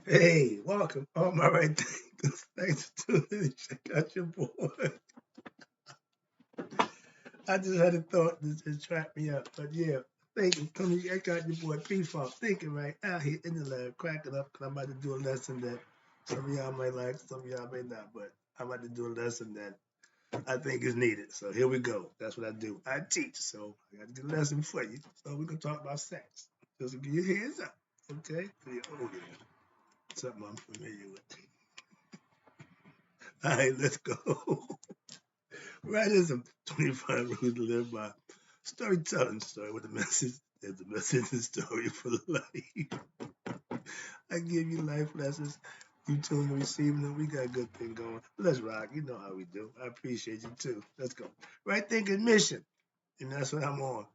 Hey, welcome. All my right things. Thanks for tuning in. Check out your boy. I just had a thought that just trapped me up. But yeah, thank you. Come here. Check out your boy P-Funk. Thinking right out here in the lab, cracking up because I'm about to do a lesson that some of y'all might like, some of y'all may not. But I'm about to do a lesson that I think is needed. So here we go. That's what I do. I teach. So I got to do a lesson for you. So we're going to talk about sex. Just to give you a heads up. Okay? Oh, yeah. Something I'm familiar with. All right, let's go. Writism, 25 rules to live by. Storytelling, story with a message. There's a message and story for life. I give you life lessons. You tune and receiving them. We got a good thing going. Let's rock. You know how we do. I appreciate you too. Let's go. Right thinking mission. And that's what I'm on.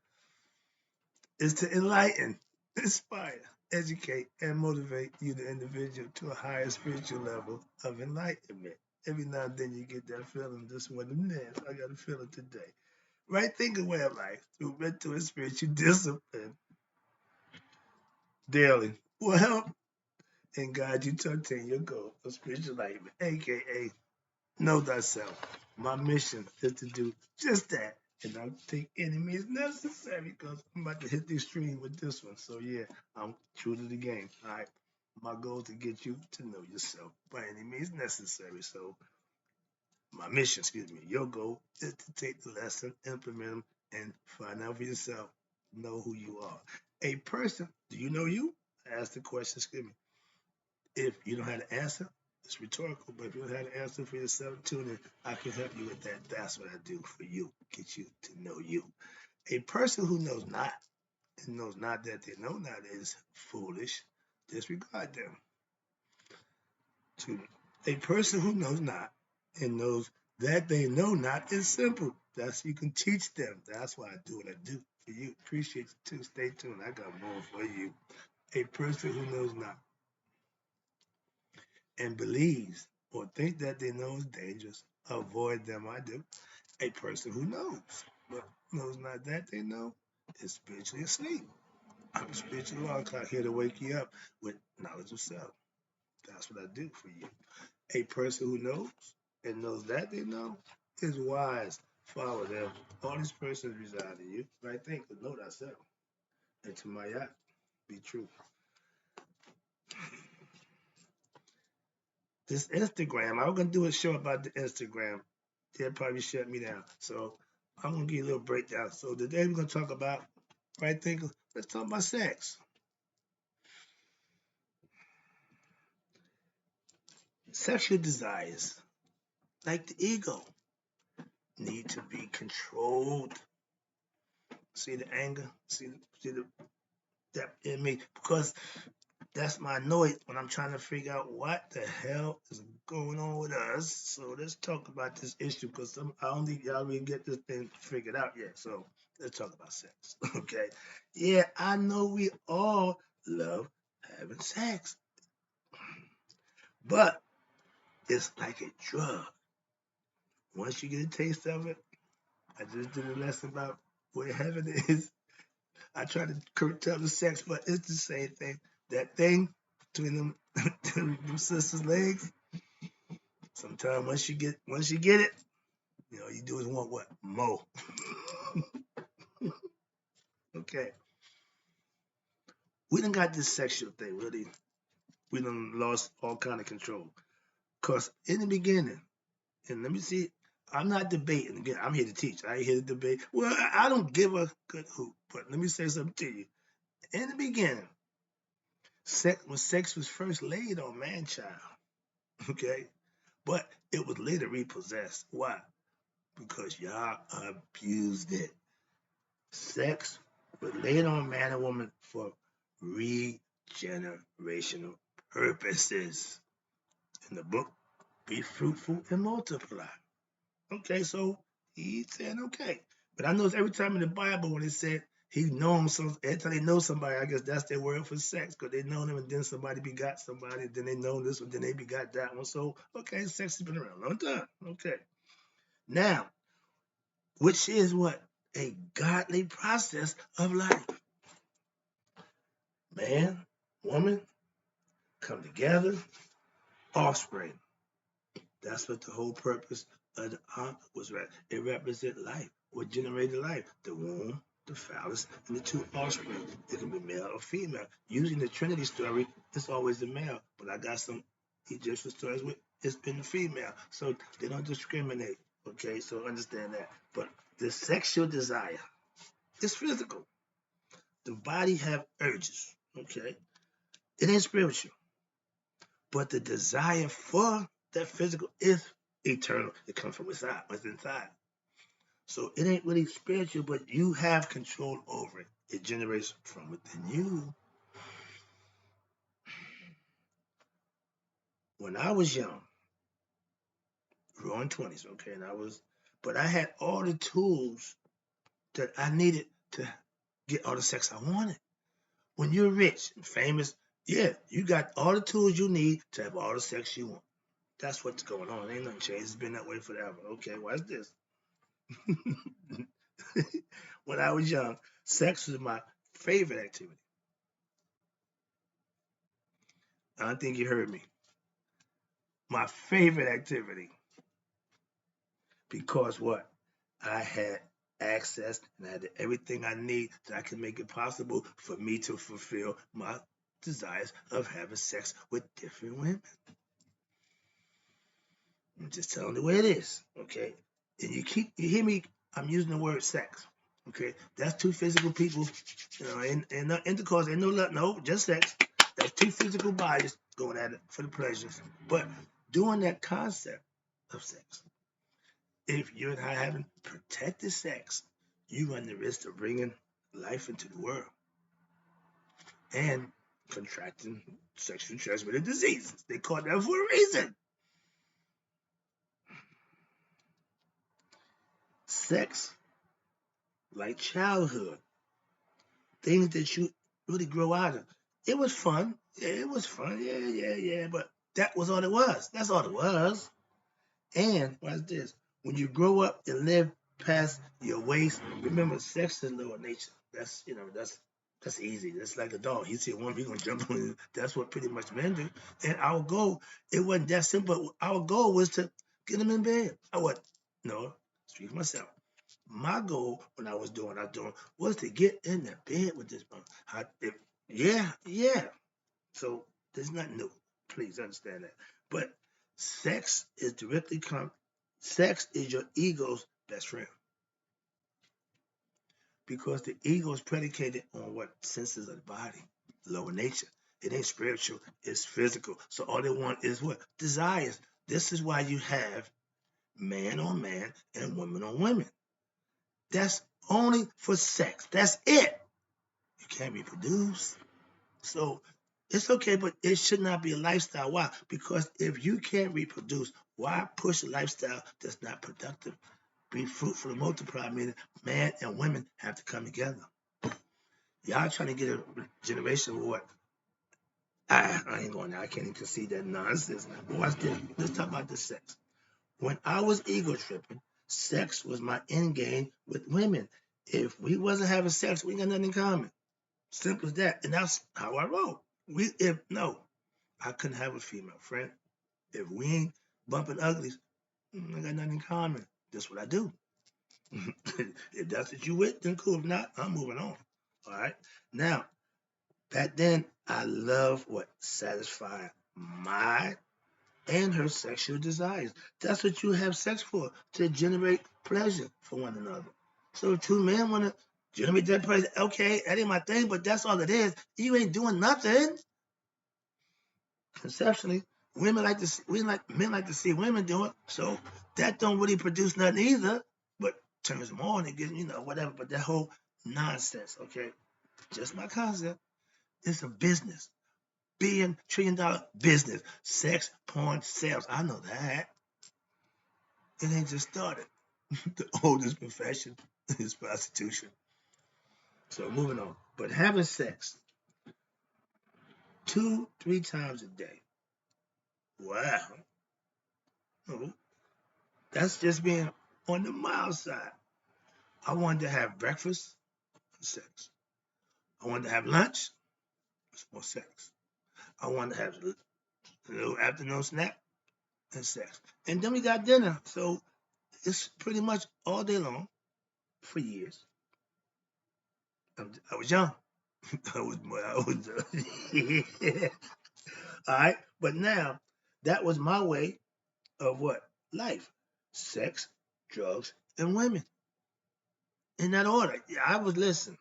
Is to enlighten, inspire, educate, and motivate you, the individual, to a higher spiritual level of enlightenment. Every now and then you get that feeling. This one of them days. I got a feeling today. Right thinking way of life through mental and spiritual discipline daily will help and guide you to attain your goal of spiritual enlightenment, aka know thyself. My mission is to do just that, and I'll take any means necessary because I'm about to hit the extreme with this one. So yeah, I'm true to the game. All right. My goal is to get you to know yourself by any means necessary. So my mission, excuse me, your goal is to take the lesson, implement them, and find out for yourself. Know who you are. A person, do you know you? Ask the question, excuse me. If you don't have an answer, it's rhetorical, but if you don't have an answer for yourself, tune in. I can help you with that. That's what I do for you. Get you to know you. A person who knows not and knows not that they know not is foolish. Disregard them. Excuse me. A person who knows not and knows that they know not is simple. That's you can teach them. That's why I do what I do for you. Appreciate you too. Stay tuned. I got more for you. A person who knows not and believes or think that they know is dangerous, avoid them. I do. A person who knows but knows not that they know is spiritually asleep. I'm a spiritual law clock here to wake you up with knowledge of self. That's what I do for you. A person who knows and knows that they know is wise. Follow them. All these persons reside in you. Right? Think, but know thyself. And to my yacht, be true. This Instagram, I was gonna do a show about the Instagram. They'll probably shut me down. So I'm gonna give you a little breakdown. So today we're gonna talk about right thinking. Let's talk about sex. Sexual desires, like the ego, need to be controlled. See the anger? See the that in me? Because that's my noise when I'm trying to figure out what the hell is going on with us. So let's talk about this issue because I don't think y'all really get this thing figured out yet. So let's talk about sex. Okay. Yeah, I know we all love having sex, but it's like a drug. Once you get a taste of it, I just did a lesson about where heaven is. I try to curtail the sex, but it's the same thing. That thing between them, them sisters' legs. Sometimes once you get it, you do is want what? More. Okay. We done got this sexual thing, really. We done lost all kind of control. Cause in the beginning, and let me see, I'm not debating. Again, I'm here to teach. I ain't here to debate. Well, I don't give a good hoot. But let me say something to you. In the beginning, when sex was first laid on man child, okay? But it was later repossessed. Why? Because y'all abused it. Sex was laid on man and woman for regenerational purposes. In the book, be fruitful and multiply. Okay, so he's saying okay. But I notice every time in the Bible when it said he knows some every time they know somebody, I guess that's their word for sex, because they know them and then somebody begot somebody, then they know this one, then they begot that one. So okay, sex has been around a long time. Okay. Now, which is what? A godly process of life. Man, woman, come together, offspring. That's what the whole purpose of the ark was. It represents life, what generated life, the womb, the phallus, and the two offspring. It can be male or female. Using the Trinity story, it's always the male, but I got some Egyptian stories with it's been the female, so they don't discriminate. Okay, so understand that. But the sexual desire is physical. The body have urges. Okay, it ain't spiritual, but the desire for that physical is eternal. It comes from inside. What's inside. So it ain't really spiritual, but you have control over it. It generates from within you. When I was young, growing 20s, okay, but I had all the tools that I needed to get all the sex I wanted. When you're rich and famous, yeah, you got all the tools you need to have all the sex you want. That's what's going on. Ain't nothing changed. It's been that way forever. Okay, what's this? When I was young, sex was my favorite activity. I don't think you heard me. My favorite activity. Because what? I had access and I had everything I need that I could make it possible for me to fulfill my desires of having sex with different women. I'm just telling the way it is, okay? And you hear me, I'm using the word sex, okay? That's two physical people, and no intercourse, ain't no love, no, just sex. That's two physical bodies going at it for the pleasures. But doing that concept of sex, if you're not having protected sex, you run the risk of bringing life into the world and contracting sexually transmitted diseases. They call that for a reason. Sex, like childhood, things that you really grow out of. It was fun. Yeah, it was fun. Yeah. But that was all it was. That's all it was. And what's this? When you grow up and live past your waist, remember sex is lower nature. That's easy. That's like a dog. You see a woman, you're gonna jump on you. That's what pretty much men do. And our goal, it wasn't that simple. Our goal was to get them in bed. No, speak for myself. My goal when I was doing was to get in the bed with this one. Yeah. So there's nothing new. Please understand that. But sex is directly sex is your ego's best friend. Because the ego is predicated on what senses of the body, lower nature. It ain't spiritual, it's physical. So all they want is what? Desires. This is why you have man on man and woman on women. That's only for sex. That's it. You can't reproduce. So it's okay, but it should not be a lifestyle. Why? Because if you can't reproduce, why push a lifestyle that's not productive? Be fruitful and multiply, meaning man and women have to come together. Y'all trying to get a generation of what? I ain't going there. I can't even concede that nonsense. But watch this. Let's talk about the sex. When I was ego tripping, sex was my end game with women. If we wasn't having sex, we ain't got nothing in common. Simple as that. And that's how I roll. I couldn't have a female friend. If we ain't bumping uglies, I got nothing in common. That's what I do. If that's what you with, then cool. If not, I'm moving on. All right. Now, back then, I love what satisfied my and her sexual desires. That's what you have sex for, to generate pleasure for one another. So if two men want to generate that pleasure, okay, that ain't my thing, but that's all it is. You ain't doing nothing. Conceptually, men like to see women do it. So that don't really produce nothing either, but turns them on and whatever. But that whole nonsense, okay, just my concept. It's a business, $1 trillion business. Sex, porn, sales. I know that. It ain't just started. The oldest profession is prostitution. So moving on. But having sex 2-3 times a day. Wow. Oh, that's just being on the mild side. I wanted to have breakfast, sex. I wanted to have lunch, more sex. I wanted to have a little afternoon snack and sex. And then we got dinner. So it's pretty much all day long for years. I was young. Yeah. All right. But now that was my way of what? Life. Sex, drugs, and women. In that order. Yeah, I was listening.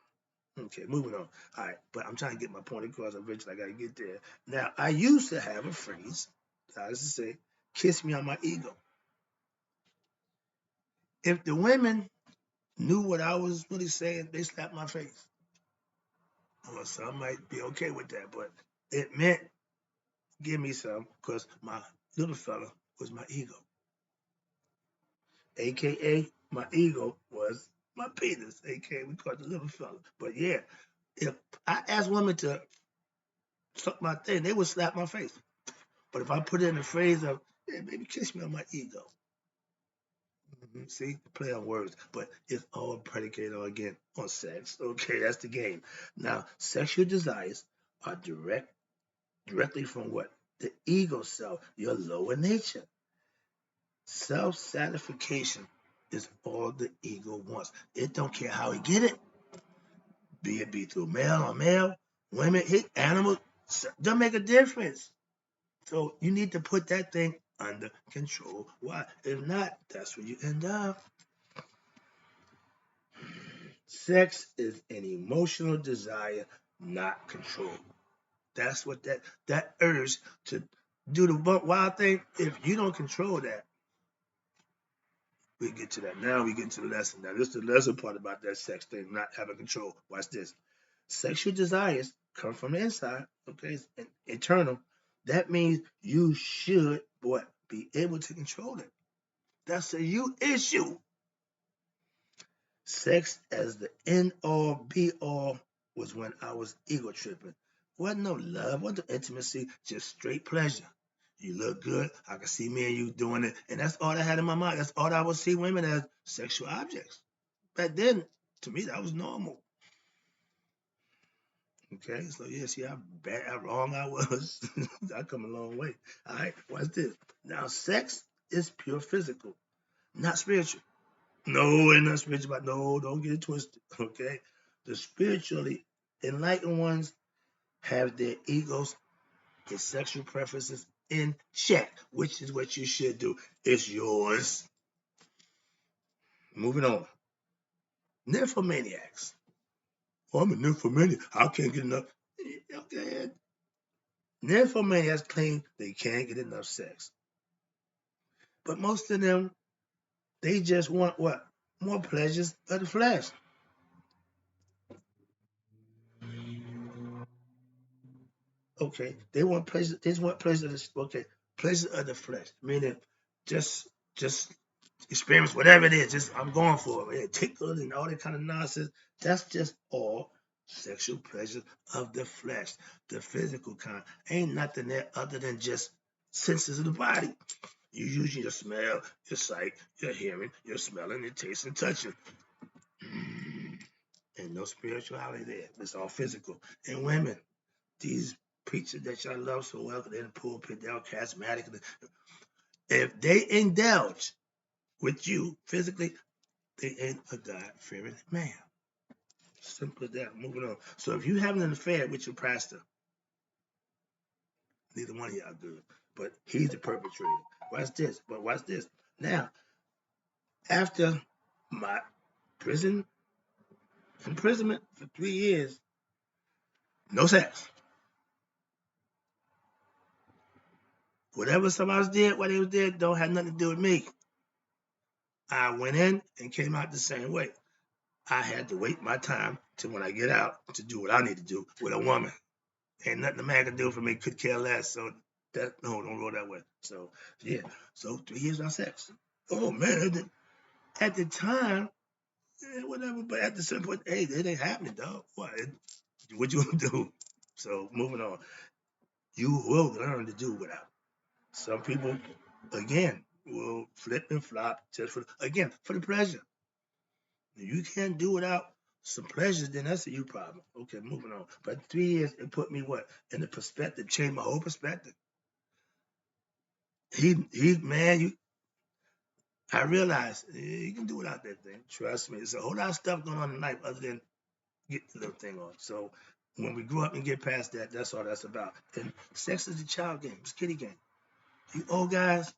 Okay, moving on. All right, but I'm trying to get my point across. Eventually, I got to get there. Now, I used to have a phrase. I used to say, "Kiss me on my ego." If the women knew what I was really saying, they slapped my face. Well, some might be okay with that, but it meant give me some because my little fella was my ego, aka my ego was my penis, aka we call it the little fella. But yeah, if I asked women to suck my thing, they would slap my face. But if I put it in the phrase of, yeah, baby, kiss me on my ego. See, play on words, but it's all predicated on, again, on sex. Okay, that's the game. Now, sexual desires are directly from what? The ego self, your lower nature. Self satisfaction is all the ego wants. It don't care how he get it, be it be through male or male, women, hit animals, don't make a difference. So you need to put that thing under control. Why? If not, that's where you end up. Sex is an emotional desire, not control. That's what that urge to do the buck wild thing. If you don't control that, we get to that. Now we get to the lesson. Now this is the lesson part about that sex thing, not having control. Watch this. Sexual desires come from the inside. Okay, it's internal. That means you should what be able to control it. That's a you issue. Sex as the end all be all was when I was ego tripping. Wasn't no love, wasn't no intimacy, just straight pleasure. You look good, I can see me and you doing it, and that's all I had in my mind. That's all I would see women as sexual objects. Back then, to me, that was normal. Okay, so yeah, see how bad, how wrong I was. I come a long way. All right, watch this. Now, sex is pure physical, not spiritual. No, ain't not spiritual, but no, don't get it twisted. Okay, the spiritually enlightened ones have their egos, their sexual preferences in check, which is what you should do. It's yours. Moving on. Nymphomaniacs. Oh, I'm a nymphomaniac. I can't get enough. Okay. Nymphomaniacs claim they can't get enough sex. But most of them, they just want what? More pleasures of the flesh. Okay, they want pleasure. They just want pleasure. Okay, pleasure of the flesh, meaning just just experience whatever it is. Just I'm going for it. Yeah, tickle and all that kind of nonsense. That's just all sexual pleasure of the flesh, the physical kind. Ain't nothing there other than just senses of the body. You using your smell, your sight, your hearing, your smelling, your taste, and touching. Ain't no spirituality there. It's all physical. And women, these preachers that y'all love so well, they're in the pulpit, they're all charismatic. If they indulge with you physically, they ain't a God-fearing man. Simple as that. Moving on. So if you having an affair with your pastor, neither one of y'all good. But he's the perpetrator. Watch this. But watch this. Now, after my prison imprisonment for 3 years, no sex. Whatever somebody else did while they was there don't have nothing to do with me. I went in and came out the same way. I had to wait my time till when I get out to do what I need to do with a woman. Ain't nothing a man can do for me, could care less. So that no, don't go that way. So yeah. So 3 years on sex. Oh man, at the time, whatever, but at the certain point, hey, it ain't happening, dog. What you gonna do? So moving on. You will learn to do without. Some people, again, will flip and flop just for again for the pleasure. You can't do without some pleasures, then that's a you problem. Okay, moving on. But 3 years, it put me what? In the perspective, changed my whole perspective. Man, I realized you can do without that thing. Trust me. There's a whole lot of stuff going on in life other than get the little thing on. So when we grow up and get past that, that's all that's about. And sex is a child game. It's a kiddie game. You old guys,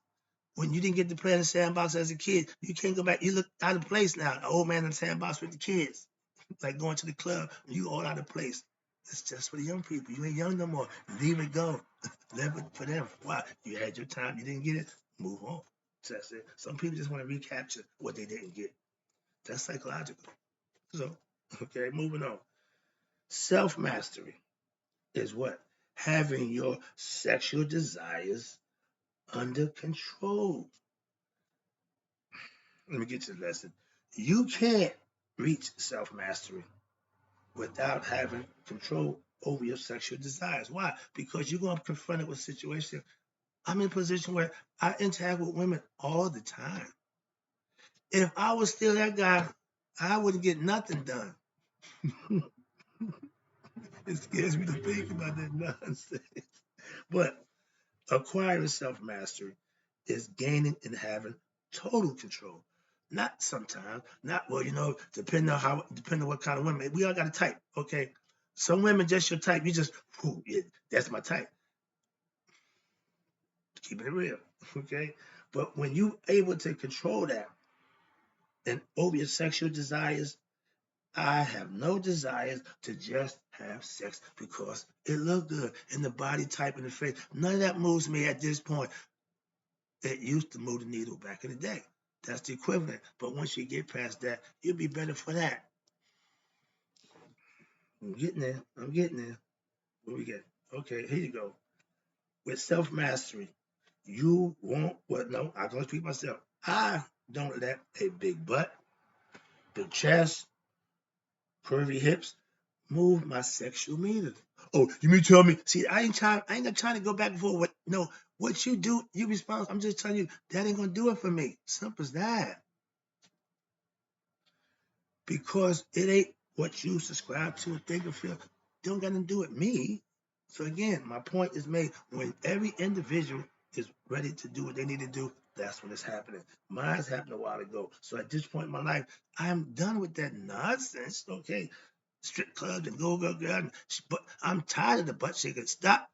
when you didn't get to play in the sandbox as a kid, you can't go back. You look out of place now. An old man in the sandbox with the kids. Like going to the club, you all out of place. It's just for the young people. You ain't young no more. Leave it go. Live it for them. Why? You had your time. You didn't get it. Move on. That's it. Some people just want to recapture what they didn't get. That's psychological. So, okay, moving on. Self mastery is what? Having your sexual desires under control. Let me get to the lesson. You can't reach self mastery without having control over your sexual desires. Why? Because you're going to be confronted with situations. I'm in a position where I interact with women all the time. If I was still that guy, I wouldn't get nothing done. It scares me to think about that nonsense. But acquiring self mastery is gaining and having total control. Not sometimes, not well, depending on what kind of women. We all got a type, okay? Some women just your type. You just, yeah, that's my type. Keeping it real, okay? But when you able to control that and over your sexual desires, I have no desires to just have sex because it look good in the body type and the face. None of that moves me at this point. It used to move the needle back in the day. That's the equivalent. But once you get past that, you'll be better for that. I'm getting there. I'm getting there. What we get? Okay, here you go. With self mastery, you won't. What? No, I can speak myself. I don't let a big butt, big chest, curvy hips move my sexual meter. Oh, you mean tell me? See, I ain't not trying to go back and forth. What you do, you responsible. I'm just telling you that ain't gonna do it for me. Simple as that. Because it ain't what you subscribe to and think or feel. Don't got to do with me. So again, my point is made. When every individual is ready to do what they need to do, that's when it's happening. Mine's happened a while ago. So at this point in my life, I'm done with that nonsense. Okay, strip clubs and go girl, but I'm tired of the butt shaking. Stop.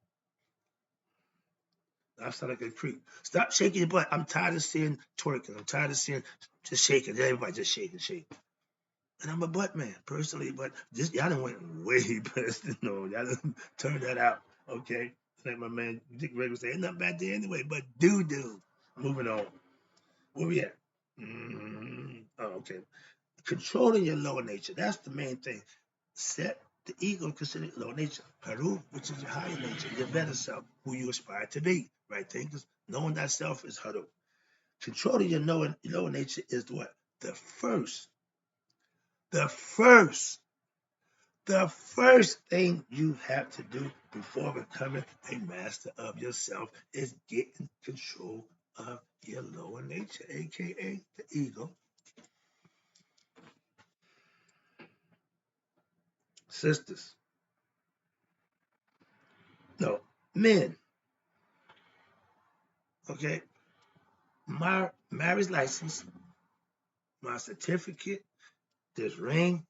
I sound like a creep. Stop shaking your butt. I'm tired of seeing twerking. I'm tired of seeing just shaking. Everybody just shaking. And I'm a butt man personally, but this y'all done went way past the no. Y'all done turned that out. Okay. Like my man Dick Ray would say, ain't nothing bad there anyway, but do. Moving on. Where we at? Oh, okay. Controlling your lower nature. That's the main thing. Set the ego considered lower nature. Haru, which is your higher nature, your better self, who you aspire to be. Right thing? Because knowing that self is Haru. Controlling your lower nature is what? The first The first thing you have to do before becoming a master of yourself is getting control of your lower nature, aka the ego. Sisters, no, men, okay? My marriage license, my certificate, this ring,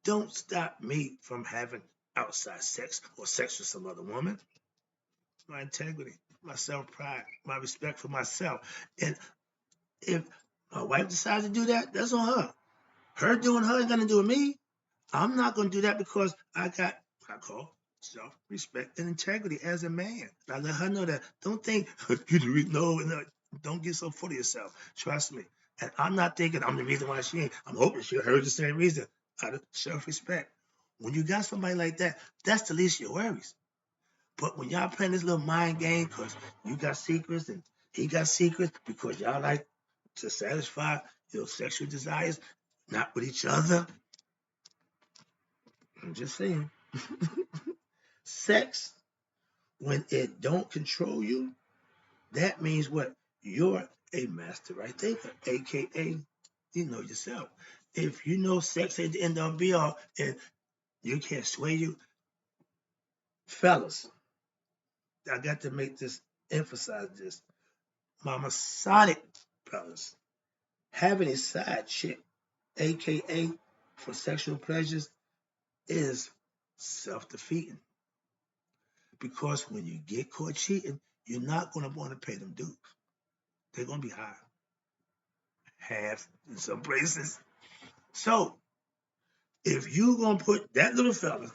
don't stop me from having outside sex or sex with some other woman. My integrity, my self pride, my respect for myself. And if my wife decides to do that, that's on her. Her doing her ain't gonna do with me. I'm not gonna do that because I got what I call self-respect and integrity as a man. I let her know that. Don't think no, don't get so full of yourself. Trust me. And I'm not thinking I'm the reason why she ain't. I'm hoping she heard the same reason. Out of self-respect. When you got somebody like that, that's the least of your worries. But when y'all playing this little mind game because you got secrets and he got secrets because y'all like to satisfy your sexual desires, not with each other. I'm just saying. Sex, when it don't control you, that means what? You're a master right thinker, aka you know yourself. if you know sex ain't the end all be all and you can't sway you, fellas, I got to make this, emphasize this. My Masonic fellas, having a side chick, aka for sexual pleasures, is self-defeating. Because when you get caught cheating, you're not going to want to pay them dues. They're going to be high, half in some places. So if you're going to put that little fella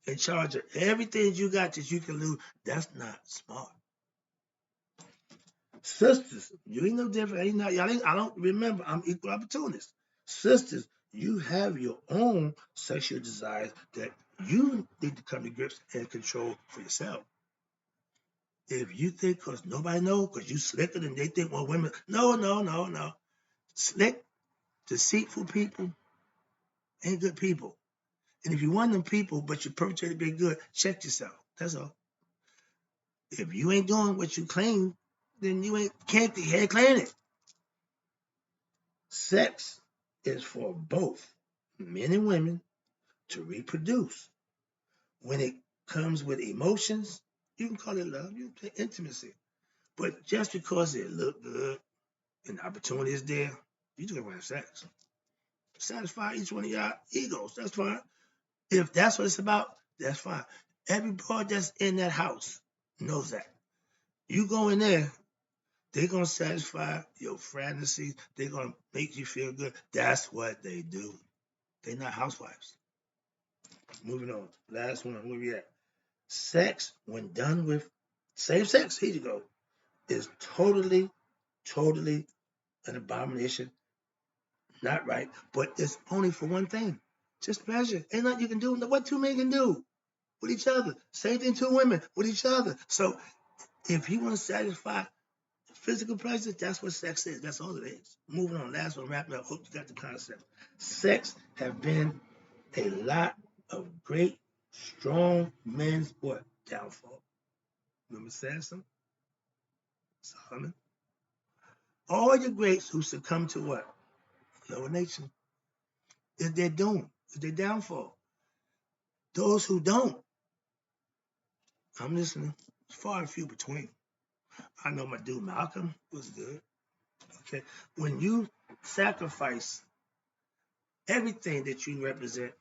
in charge of everything you got that you can lose, that's not smart. Sisters, you ain't no different. I don't remember. I'm equal opportunist. Sisters, you have your own sexual desires that you need to come to grips and control for yourself. If you think because nobody knows, because you slicker than they think, well, women, no. Slick, deceitful people ain't good people. And if you want them people, but you perpetrate to be good, check yourself. That's all. If you ain't doing what you claim, then you can't claim it. Sex is for both men and women to reproduce. When it comes with emotions, you can call it love, you can say intimacy. But just because it look good and the opportunity is there, you just want to have sex. Satisfy each one of y'all egos. That's fine. If that's what it's about, that's fine. Every part that's in that house knows that. You go in there, they're gonna satisfy your fantasies. They're gonna make you feel good. That's what they do. They're not housewives. Moving on. Last one. Where we at? Sex, when done with same sex, here you go, is totally an abomination. Not right, but it's only for one thing. Just pleasure. Ain't nothing you can do. What two men can do with each other? Same thing two women with each other. So if you want to satisfy physical pleasure, that's what sex is. That's all it is. Moving on. Last one, wrapping up. Hope you got the concept. Sex have been a lot of great, strong men's what? Downfall. Remember Samson? Solomon? All your greats who succumb to what? Lower nature. Is their doom. Is their downfall. Those who don't, I'm listening, far and few between. I know my dude Malcolm was good. Okay. When you sacrifice everything that you represent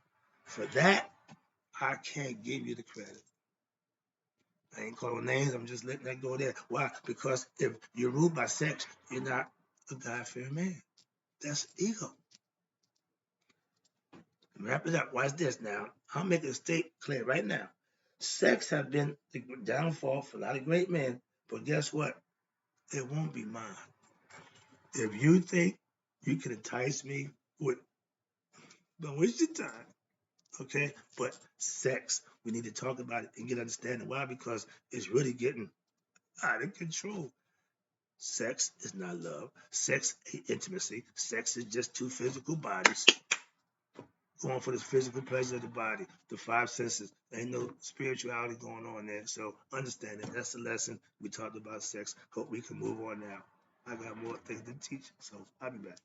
for that, I can't give you the credit. I ain't calling names, I'm just letting that go there. Why? Because if you're ruled by sex, you're not a God-fearing man. That's ego. Wrap it up. Watch this now. I'll make a state clear right now. Sex have been the downfall for a lot of great men, but guess what? It won't be mine. If you think you can entice me with, don't waste your time, okay? But sex, we need to talk about it and get understanding. Why? Because it's really getting out of control. Sex is not love. Sex ain't intimacy. Sex is just two physical bodies going for the physical pleasure of the body, the five senses. Ain't no spirituality going on there. So understand that. That's the lesson. We talked about sex. Hope we can move on now. I got more things to teach, so I'll be back.